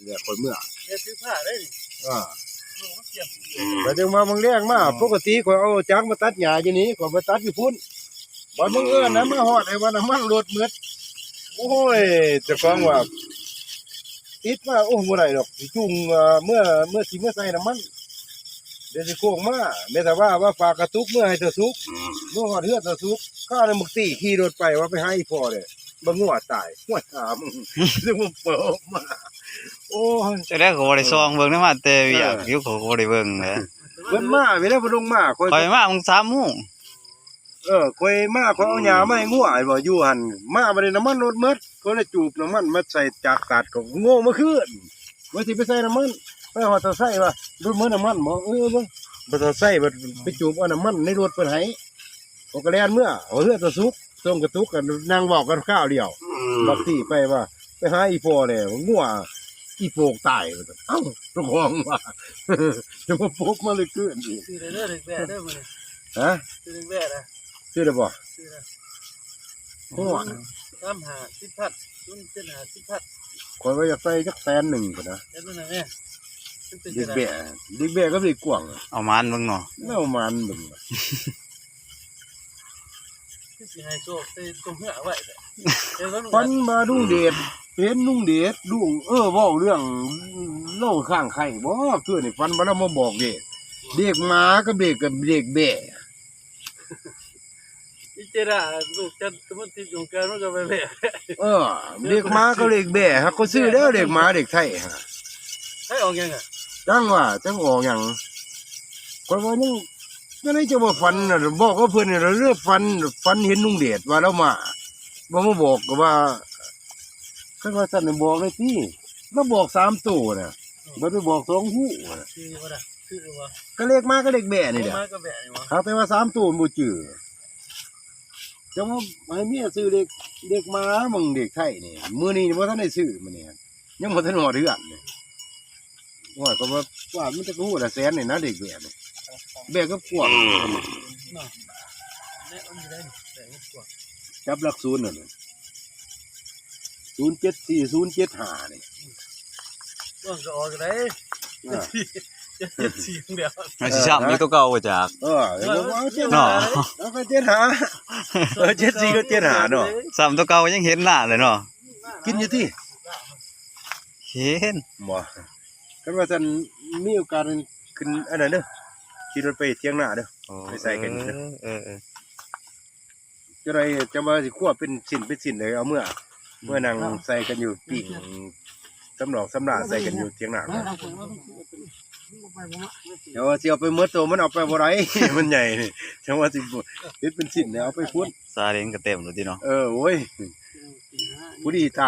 เนี่ยคนเมื่อเฮ็ดซื้อผ้าได้ดิอ่าโอ้เกี่ยมแต่จังมาบางแรงมาปกติข่อยเอาจักรมาตัดหญ้าอยู่นี้ข่อยมาตัดอยู่พุ่นบ่บังเอิญนะมาฮอดไอ้ว่าน้ำมันรถหมดโอ้ยเจ้าของว่าติดมาโอ้บ่ได้ดอกสิจุงเมื่อสิใส่น้ำมันเดี๋ยวสิโค้งมาแม่แต่ว่าฝากกระตุกเมื่อให้เธอสุกเมื่อฮอดเฮือดเธอสุกข้าเลยมึกตีขี่รถไปว่าไปหาอีพ่อเด้บ่งัวตายหัวหามึงซึ่งมันเปิบมาโอ้ย แต่แรกก็บ่ได้ซองเบิ่งนำมาแต่เวียกอยู่ก็บ่ได้เบิ่งแหละ เพิ่นมาเวลาเพิ่นลงมาข่อย ข่อยมามึง3:00 นข่อยมาข่อยเอาหญ้ามาให้งัวไอ้บ่อยู่หั่นมาบ่ได้น้ำมันรถหมดก็เลยจูบน้ำมันมาใส่จากตัดก็โง่มาคืนว่าสิไปใส่น้ำมันไปฮอดเตาไซว่ารถมื้อน้ำมันบ่เบิ่งบ่เตาไซบ่ไปจูบเอาน้ำมันในรถเพิ่นให้ก็แล่นเมื่อเอาเรือตะสุกส่งกระตุกกันนั่งเว้ากันข้าวเดียวบักตีไปว่าไปหาอีพ่อแล้วงัวอีโปกตายว่าซั่นเอ้าเจ้าของว่าจะมาปลุกมาเลยเกินอีก ซื้อได้เด้อเด็กแบ่เด้อมื้อนี้ ฮะ ซื้อเด็กแบ่นะ ชื่อได้บ่ ซื้อนะ โอ้ 10,000 10,000 ข่อยว่าอยากใส่จัก100,000พุ่นนะ เฮ็ดมื้อนั้นแม่เป็น เด็ก จังได๋ แบ่เด็กแบ่ก็เด็กกว้างอะ เอามานเบิ่งเนาะ แล้วมันเบิ่งว่ะ คือสิให้โชคใส่ตรงเหือไว้เด้อเฮ็ดแล้ว ฟันมาลุงเดชเห็นลุงเดชลุงเว้าเรื่องเล่าข้างไข่บ่คือนี่ฟันมาแล้วมาบอกเด็กหมากับเด็กแบ่ อีเจราลูกจันทร์มันติดอยู่กันมันก็ไปแบ่ เด็กหมากับเด็กแบ่ฮะก็ซื้อแล้วเด็กหมาเด็กไทยฮะ ให้ออกยังอ่ะ จังว่าจังออกหยังข่อยว่ายังได้จะบ่ฟันน่ะบอกกับเพิ่นนี่เรื่องฟันเห็นลุงเดชว่าแล้วมาบ่มาบอกก็ว่าคันว่าซั่นน่ะบอกเลยติแล้วบอก3ตัวน่ะบ่ได้บอก2ฮู้น่ะ ซื้อบ่ล่ะซื้อบ่ ก็เลขมาก็เลขแบ่นี่แหละ มาก็แบ่นี่บ่ หาแต่ว่า3ตัวมันบ่จื้อจะว่าให้เมียซื้อเด็กหมามึงเด็กไทยนี่มื้อนี้บ่ทันได้ซื้อมื้อนี้ยังบ่ทันฮอดเดือนนี่ว่าก็ว่ามันจะฮู้ละแสนนี่นะเด็กแบ่นี่แบ่ก็กว้าง เนาะแม่เอาอยู่ได้นี่แต่งกว่า จับหลักศูนย์นั่นน่ะ074075นี่ ว่าก็ออกได้ อ่า จะเสียงเดียว อาสิซ้ำอยู่ตัวเก่าบ่จัก เดี๋ยวเอาเจ็ด เนาะ เอาก็74ก็75เนาะ ซ้ำตัวเก่ายังเห็นหน้าเลยเนาะ กินอยู่ที่ เห็น บ่คันว่าซั่นมีโอกาสขึ้นอันนั้นเด้อขี่รถไปเที่ยงหน้าเด้อ ไปใส่กันอยู่นะ เออ จะได้จะมาสิคั่วเป็นชิ้นเลยเอาเมื่อนั่งใส่กันอยู่ปีกสำหนอกสำราใส่กันอยู่เที่ยงหน้าครับเดี๋ยวสิเอาไปหมดตัวมันเอาไปบ่ได้ มันใหญ่นี่จังว่าสิเฮ็ดเป็นชิ้นแล้วเอาไปพุ่น ซาเล้งก็เต็มแล้วติเนาะ โอ้ยผู้ดีตา